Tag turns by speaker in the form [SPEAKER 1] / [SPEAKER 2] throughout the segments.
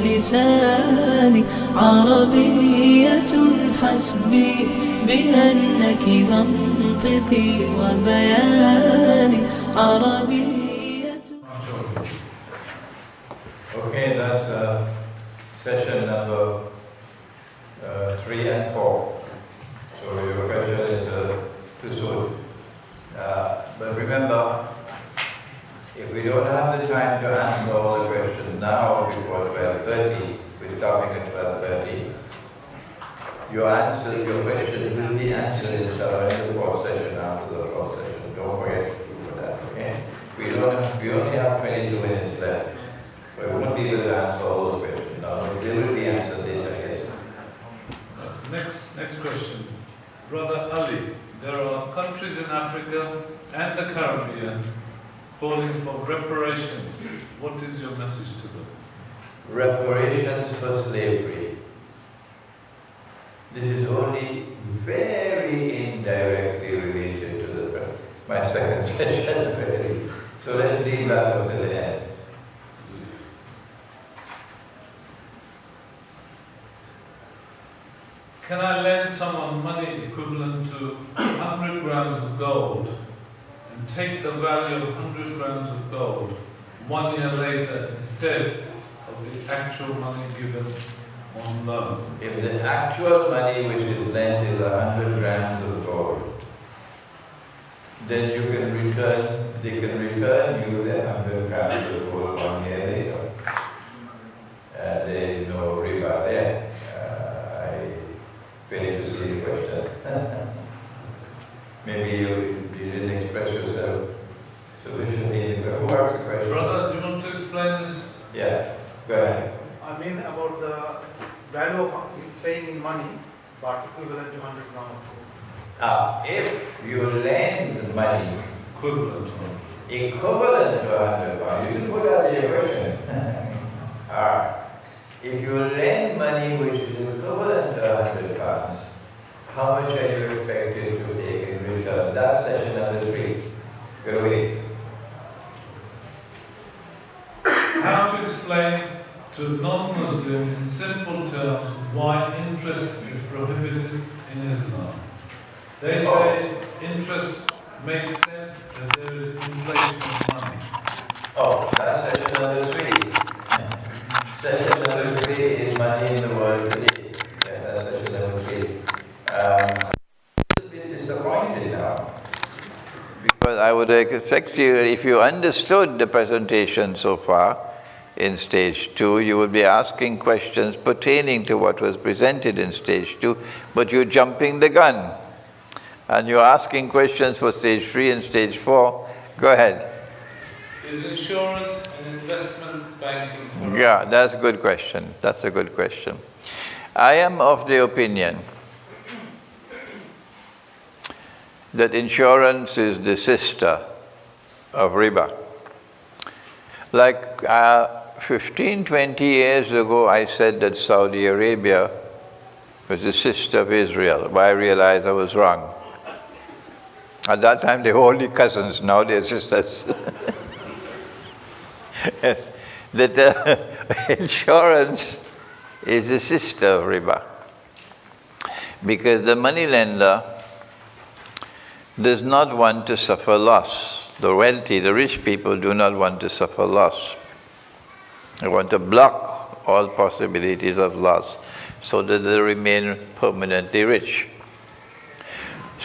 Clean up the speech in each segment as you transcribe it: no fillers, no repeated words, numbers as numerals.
[SPEAKER 1] ولساني عربية حسبي بأنك منطقي وبياني عربية.
[SPEAKER 2] Okay, that's session number 3 and 4. So your question is too soon. But remember, if we don't have the time to answer all the questions now before 12:30, we're stopping at 12:30, your questions will be answered in the fourth session after the fourth session. Don't forget to do for that, okay? We only have 22 minutes left. So we won't be able to answer all the questions. Now, they will be answered later, yes.
[SPEAKER 3] Next question. Brother Ali, there are countries in Africa and the Caribbean calling for reparations. What is your message to them?
[SPEAKER 2] Reparations for slavery. This is only very indirectly related to my second session. So let's leave that until the end.
[SPEAKER 3] Can I lend someone money equivalent to 100 grams of gold and take the value of 100 grams of gold 1 year later instead of the actual money given on loan?
[SPEAKER 2] If the actual money which is lent is 100 grams of gold, then they can return you the 100 grams of gold 1 year later. There is no riba there. Fail to see the question. Maybe you didn't express yourself sufficiently. Who asked the question?
[SPEAKER 3] Brother, do you want to explain this?
[SPEAKER 2] Yeah, go ahead.
[SPEAKER 4] I mean about the value of paying in money, but equivalent to 100 grams.
[SPEAKER 2] If you lend money
[SPEAKER 3] Equivalent
[SPEAKER 2] to 100 pounds, you didn't put that in your question. If you lend money which is equivalent to 100 pounds, how much are you expected to take in return? That's session number 3. Go away.
[SPEAKER 3] How to explain to non-Muslims in simple terms why interest is prohibited in Islam? They say interest makes sense as there is inflation of money.
[SPEAKER 2] That's session number 3. Session number 3 is money in the world today. Yeah, that's session number 3. I'm a little bit disappointed now, because I would expect you, if you understood the presentation so far in stage 2, you would be asking questions pertaining to what was presented in stage 2, but you're jumping the gun. And you're asking questions for stage 3 and stage 4. Go ahead.
[SPEAKER 3] Is insurance and investment banking correct?
[SPEAKER 2] Yeah, that's a good question. That's a good question. I am of the opinion that insurance is the sister of riba. Like 15, 20 years ago, I said that Saudi Arabia was the sister of Israel, but I realized I was wrong. At that time, they were only cousins, now they're sisters. Yes, that insurance is the sister of riba, because the moneylender does not want to suffer loss. The wealthy, the rich people do not want to suffer loss. They want to block all possibilities of loss so that they remain permanently rich.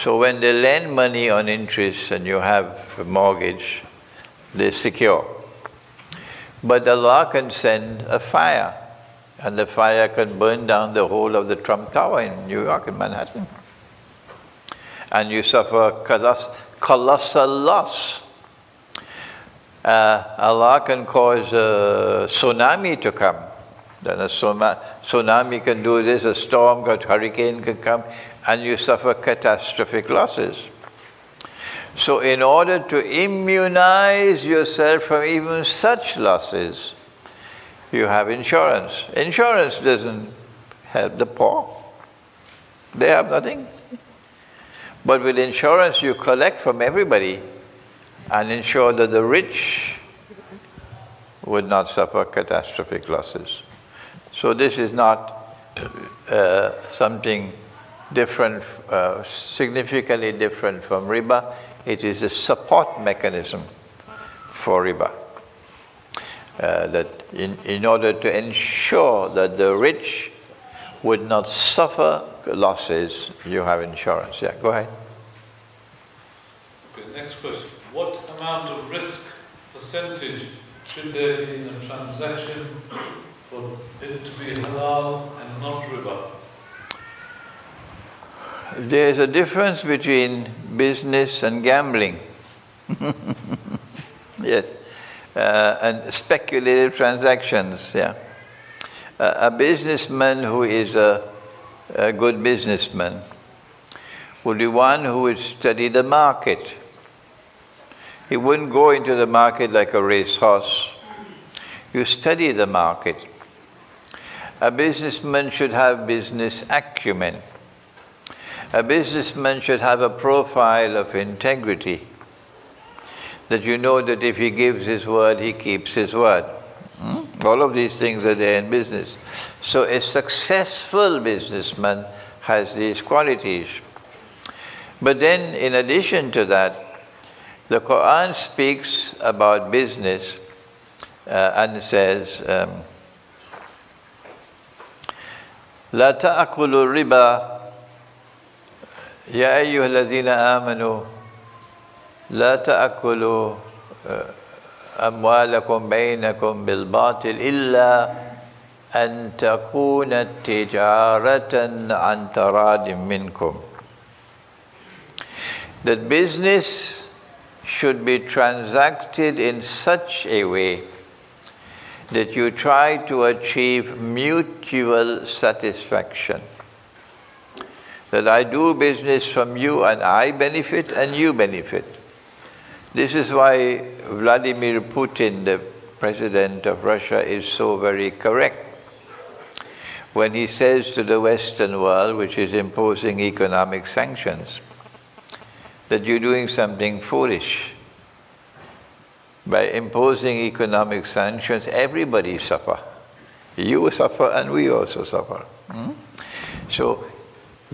[SPEAKER 2] So when they lend money on interest and you have a mortgage, they're secure. But Allah can send a fire, and the fire can burn down the whole of the Trump Tower in New York, in Manhattan. And you suffer colossal loss. Allah can cause a tsunami to come. Then a tsunami can do this, a storm, a hurricane can come, and you suffer catastrophic losses. So in order to immunize yourself from even such losses, you have insurance. Insurance doesn't help the poor. They have nothing. But with insurance, you collect from everybody and ensure that the rich would not suffer catastrophic losses. So this is not something different, significantly different from riba. It is a support mechanism for riba. That in order to ensure that the rich would not suffer losses, you have insurance. Yeah, go ahead.
[SPEAKER 3] Okay, next question. What amount of risk percentage should there be in a transaction for it to be halal and not riba?
[SPEAKER 2] There is a difference between business and gambling. Yes. And speculative transactions, yeah. A businessman who is a good businessman would be one who would study the market. He wouldn't go into the market like a racehorse. You study the market. A businessman should have business acumen. A businessman should have a profile of integrity, that you know that if he gives his word, he keeps his word. All of these things are there in business. So a successful businessman has these qualities. But then, in addition to that, the Quran speaks about business and says, لا تأكلوا الربا يا أيها الذين آمنوا لا تأكلوا أموالكم بينكم بالباطل إلا أن تكون تجارة عن تراض منكم. That business should be transacted in such a way that you try to achieve mutual satisfaction. That I do business from you and I benefit and you benefit. This is why Vladimir Putin, the president of Russia, is so very correct when he says to the Western world, which is imposing economic sanctions, that you're doing something foolish. By imposing economic sanctions, everybody suffer. You suffer and we also suffer. So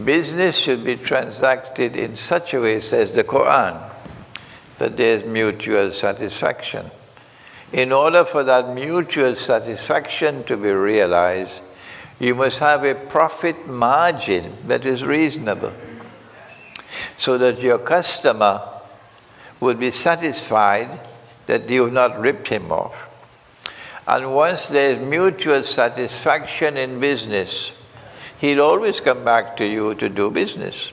[SPEAKER 2] business should be transacted in such a way, says the Quran, that there's mutual satisfaction. In order for that mutual satisfaction to be realized, you must have a profit margin that is reasonable, so that your customer will be satisfied that you have not ripped him off. And once there is mutual satisfaction in business, he'll always come back to you to do business.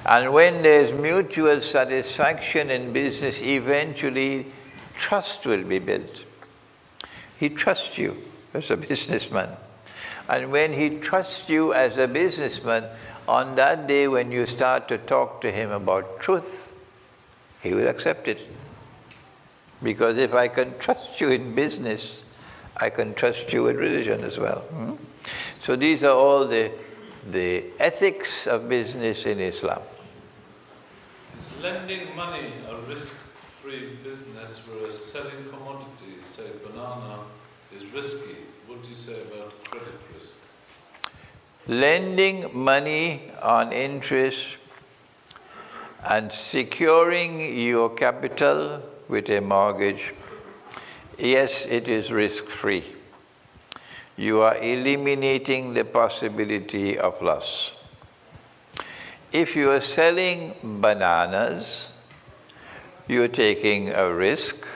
[SPEAKER 2] And when there is mutual satisfaction in business, eventually trust will be built. He trusts you as a businessman. And when he trusts you as a businessman, on that day when you start to talk to him about truth, he will accept it. Because if I can trust you in business, I can trust you in religion as well. So these are all the ethics of business in Islam.
[SPEAKER 3] Is lending money a risk-free business, whereas selling commodities, say banana, is risky? What do you say about credit risk?
[SPEAKER 2] Lending money on interest and securing your capital with a mortgage, yes, it is risk-free. You are eliminating the possibility of loss. If you are selling bananas, you're taking a risk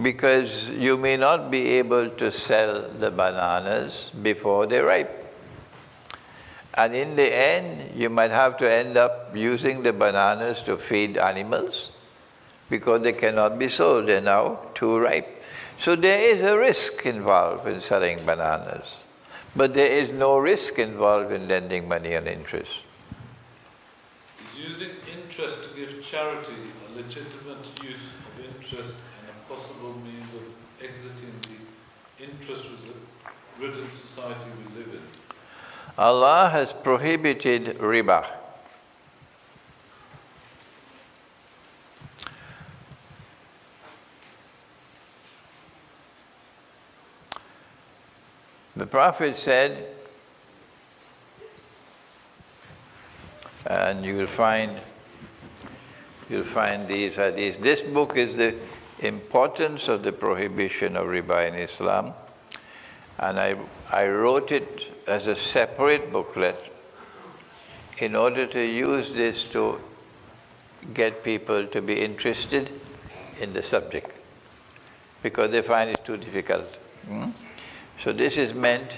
[SPEAKER 2] because you may not be able to sell the bananas before they're ripe. And in the end, you might have to end up using the bananas to feed animals because they cannot be sold. They're now too ripe. So there is a risk involved in selling bananas. But there is no risk involved in lending money on interest.
[SPEAKER 3] Is using interest to give charity a legitimate use of interest and a possible means of exiting the interest-ridden society we live in?
[SPEAKER 2] Allah has prohibited riba. The Prophet said, and you'll find these hadiths. This book is the importance of the prohibition of riba in Islam, and I wrote it as a separate booklet in order to use this to get people to be interested in the subject, because they find it too difficult. So this is meant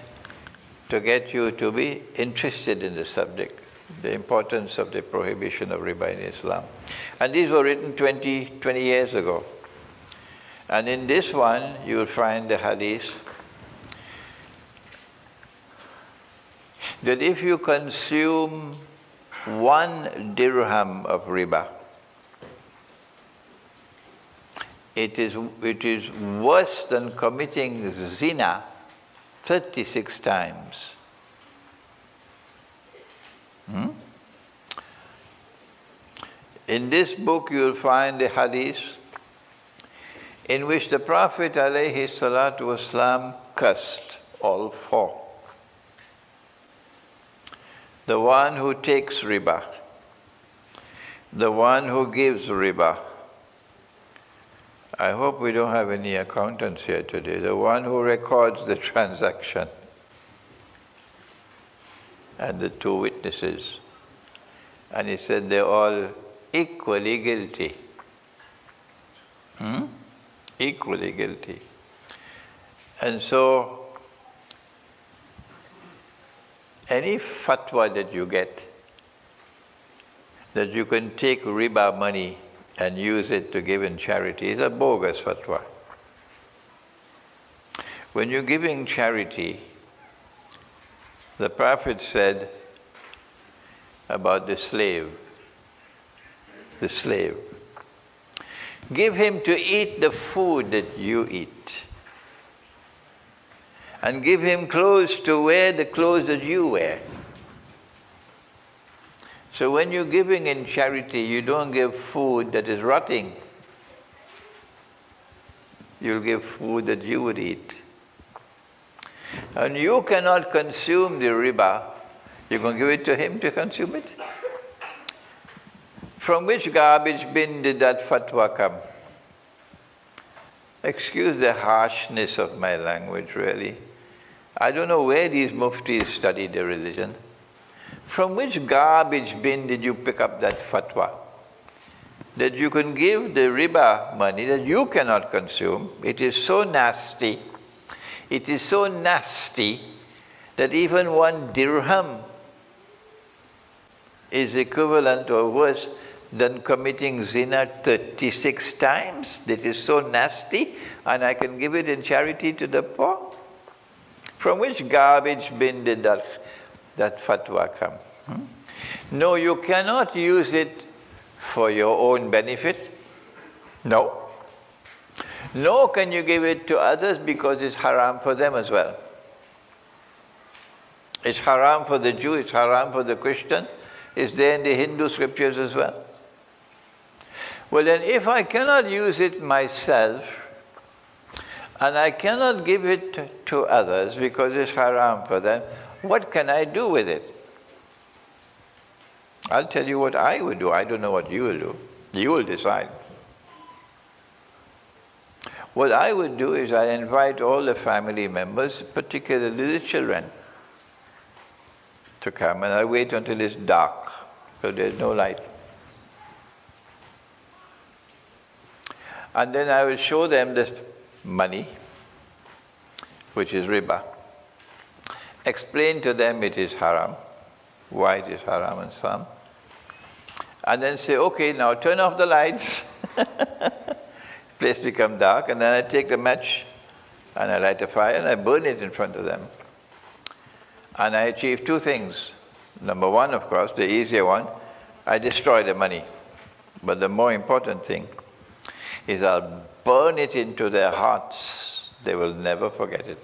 [SPEAKER 2] to get you to be interested in the subject, the importance of the prohibition of riba in Islam. And these were written 20 years ago. And in this one, you will find the hadith that if you consume 1 dirham of riba, it is worse than committing zina 36 times. In this book you will find the hadith in which the Prophet ﷺ cursed all 4. The one who takes riba, the one who gives riba. I hope we don't have any accountants here today. The one who records the transaction, and the 2 witnesses. And he said they're all equally guilty. Equally guilty. And so, any fatwa that you get, that you can take riba money and use it to give in charity, is a bogus fatwa. When you're giving charity, the Prophet said about the slave, give him to eat the food that you eat, and give him clothes to wear the clothes that you wear. So when you're giving in charity, you don't give food that is rotting. You'll give food that you would eat. And you cannot consume the riba. You're going to give it to him to consume it? From which garbage bin did that fatwa come? Excuse the harshness of my language, really. I don't know where these muftis study their religion. From which garbage bin did you pick up that fatwa? That you can give the riba money that you cannot consume. It is so nasty. It is so nasty that even 1 dirham is equivalent or worse than committing zina 36 times. That is so nasty, and I can give it in charity to the poor. From which garbage bin did that fatwa come? No, you cannot use it for your own benefit. No. Nor can you give it to others because it's haram for them as well. It's haram for the Jew, it's haram for the Christian. It's there in the Hindu scriptures as well. Well then, if I cannot use it myself, and I cannot give it to others because it's haram for them, what can I do with it? I'll tell you what I would do. I don't know what you will do. You will decide. What I would do is I invite all the family members, particularly the children, to come, and I wait until it's dark, so there's no light. And then I will show them this money, which is riba. Explain to them it is haram, why it is haram and so on. And then say, okay, now turn off the lights. Place become dark, and then I take the match and I light a fire and I burn it in front of them. And I achieve 2 things. Number 1, of course, the easier one, I destroy the money. But the more important thing is I'll burn it into their hearts. They will never forget it.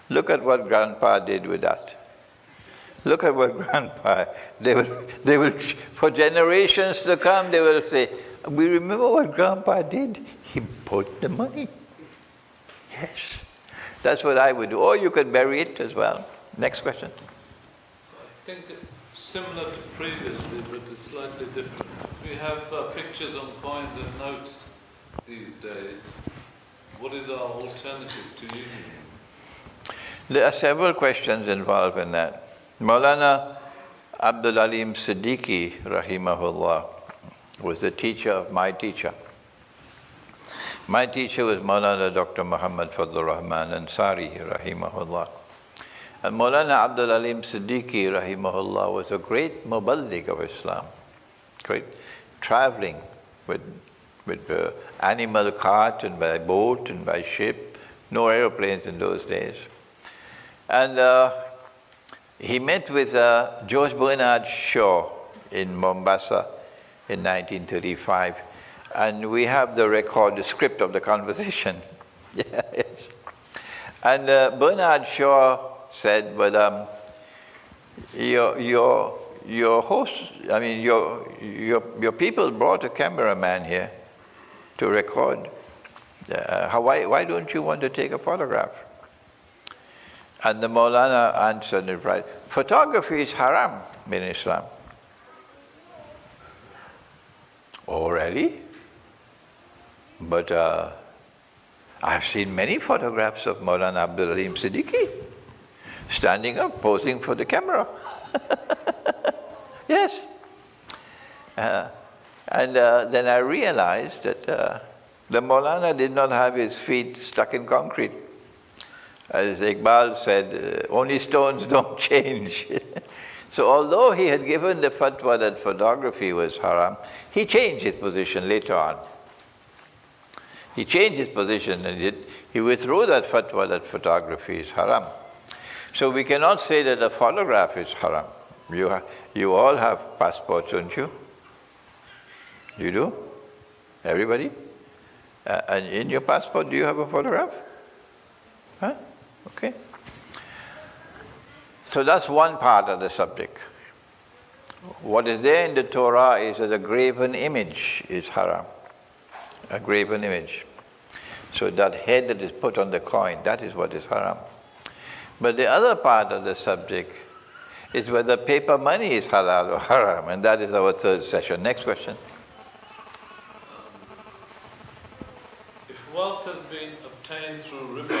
[SPEAKER 2] Look at what Grandpa did with that. Look at what Grandpa, they will, for generations to come, they will say, we remember what Grandpa did. He put the money. Yes. That's what I would do. Or you could bury it as well. Next question.
[SPEAKER 3] I think similar to previously, but it's slightly different. We have pictures on coins and notes these days. What is our alternative to using them?
[SPEAKER 2] There are several questions involved in that. Maulana Abdul Alim Siddiqui, rahimahullah, was the teacher of my teacher. My teacher was Maulana Dr. Muhammad Fadlur Rahman Ansari, rahimahullah. And Maulana Abdul Alim Siddiqui, rahimahullah, was a great muballigh of Islam, great traveling with animal cart and by boat and by ship, no aeroplanes in those days. And he met with George Bernard Shaw in Mombasa in 1935. And we have the record, the script of the conversation. Yeah, yes. And Bernard Shaw said, "But your host, I mean your people brought a cameraman here to record. Why don't you want to take a photograph?" And the Maulana answered and replied, "Photography is haram in Islam." "Oh, really? But I've seen many photographs of Maulana Abdul Alim Siddiqui standing up, posing for the camera." Yes. And then I realized that the Maulana did not have his feet stuck in concrete. As Iqbal said, only stones don't change. So although he had given the fatwa that photography was haram, he changed his position later on. He changed his position and he withdrew that fatwa that photography is haram. So we cannot say that a photograph is haram. You all have passports, don't you? You do? Everybody? And in your passport, do you have a photograph? Huh? Okay. So that's one part of the subject. What is there in the Torah is that a graven image is haram. A graven image. So that head that is put on the coin, that is what is haram. But the other part of the subject is whether paper money is halal or haram, and that is our third session. Next question.
[SPEAKER 3] If wealth has been obtained through riba,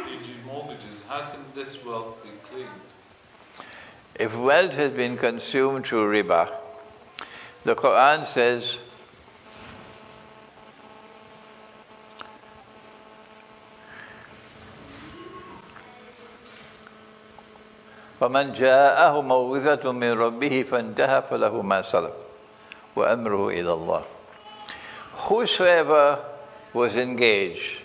[SPEAKER 3] e.g. mortgages, how can this wealth be cleaned?
[SPEAKER 2] If wealth has been consumed through riba, the Quran says, فَمَنْ جَاءَهُ مَوْعِظَةٌ مِّن رَبِّهِ فَانْتَهَى فَلَهُ مَا سَلَفَ وَأَمْرُهُ إِلَى اللَّهِ. Whosoever was engaged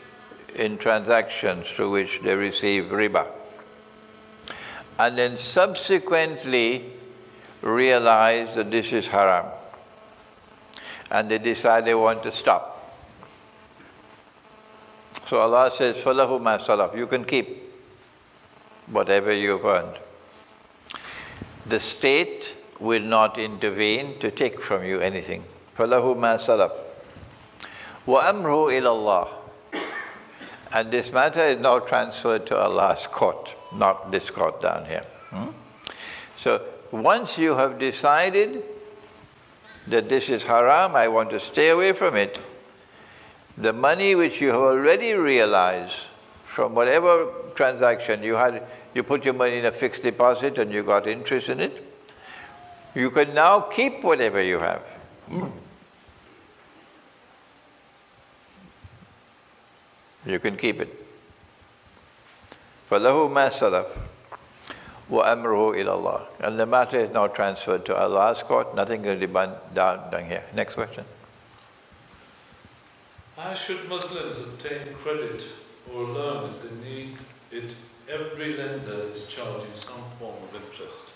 [SPEAKER 2] in transactions through which they receive riba, and then subsequently realize that this is haram, and they decide they want to stop. So Allah says, فَلَهُ مَا سَلَفَ, you can keep whatever you've earned. The state will not intervene to take from you anything. فَلَهُ مَا سَلَفَ وَأَمْرُهُ إِلَى اللَّهِ. And this matter is now transferred to Allah's court, not this court down here. So once you have decided that this is haram, I want to stay away from it, the money which you have already realized from whatever transaction you had, you put your money in a fixed deposit and you got interest in it, you can now keep whatever you have. You can keep it. فَلَهُ مَا سَلَفَ وَأَمْرُهُ إِلَى اللَّهِ. And the matter is now transferred to Allah's court. Nothing can be done here. Next question.
[SPEAKER 3] How should Muslims obtain credit or loan if they need it? Every lender is charging some form of interest.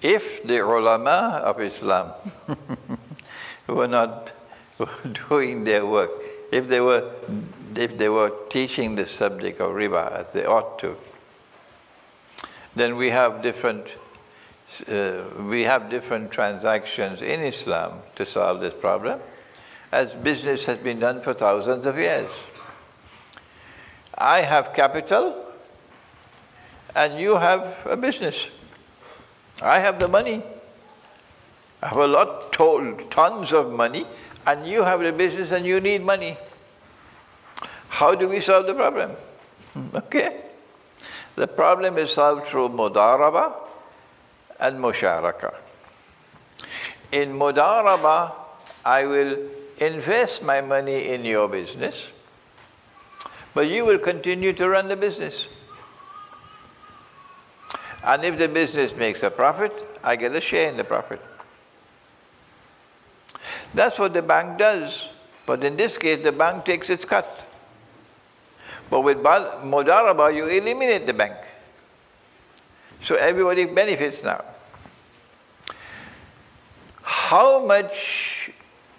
[SPEAKER 2] If the ulama of Islam were not doing their work, if they were teaching the subject of riba as they ought to, then we have different transactions in Islam to solve this problem, as business has been done for thousands of years. I have capital and you have a business. I have the money. I have a lot, tons of money, and you have the business and you need money. How do we solve the problem? Okay. The problem is solved through mudaraba and musharaka. In mudaraba, I will invest my money in your business, but you will continue to run the business. And if the business makes a profit, I get a share in the profit. That's what the bank does. But in this case, the bank takes its cut. But with mudaraba, you eliminate the bank. So everybody benefits now. How much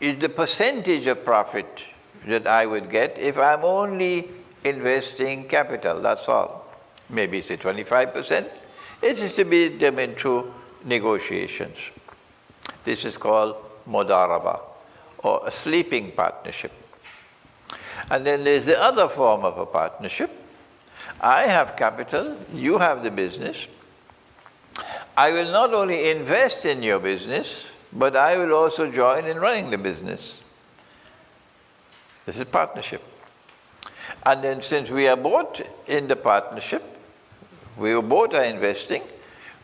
[SPEAKER 2] is the percentage of profit that I would get if I'm only investing capital? That's all. Maybe say 25%. It is to be determined through negotiations. This is called mudaraba, or a sleeping partnership. And then there's the other form of a partnership. I have capital, you have the business. I will not only invest in your business, but I will also join in running the business. This is partnership. And then since we are both in the partnership, we both are investing,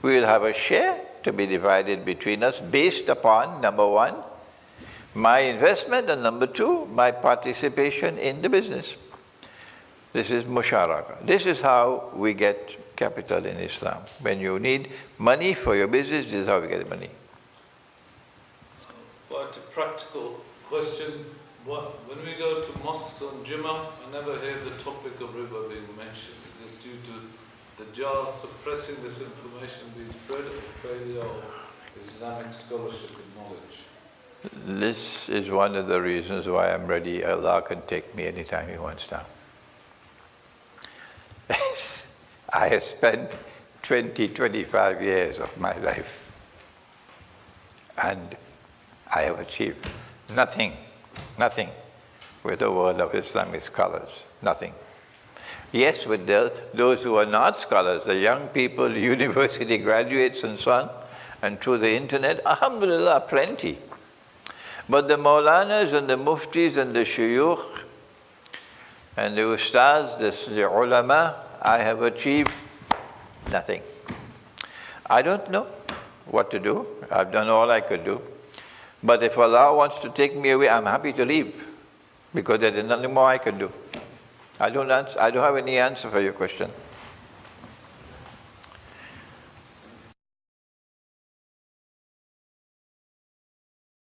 [SPEAKER 2] we will have a share to be divided between us based upon, number one, my investment, and number two, my participation in the business. This is musharaka. This is how we get capital in Islam. When you need money for your business, this is how we get money.
[SPEAKER 3] Quite a practical question. When we go to mosques on Jummah, I never hear the topic of riba being mentioned. Is this due to the Jar suppressing this information being spread, or failure of Islamic scholarship and knowledge?
[SPEAKER 2] This is one of the reasons why I'm ready. Allah can take me anytime He wants now. I have spent 25 years of my life, and I have achieved nothing with the world of Islamic scholars, nothing. Yes, with those who are not scholars, the young people, university graduates and so on, and through the internet, alhamdulillah, plenty. But the Maulanas and the Muftis and the Shuyukh and the Ustaz, the Ulama, I have achieved nothing. I don't know what to do. I've done all I could do. But if Allah wants to take me away, I'm happy to leave, because there is nothing more I can do. I don't have any answer for your question.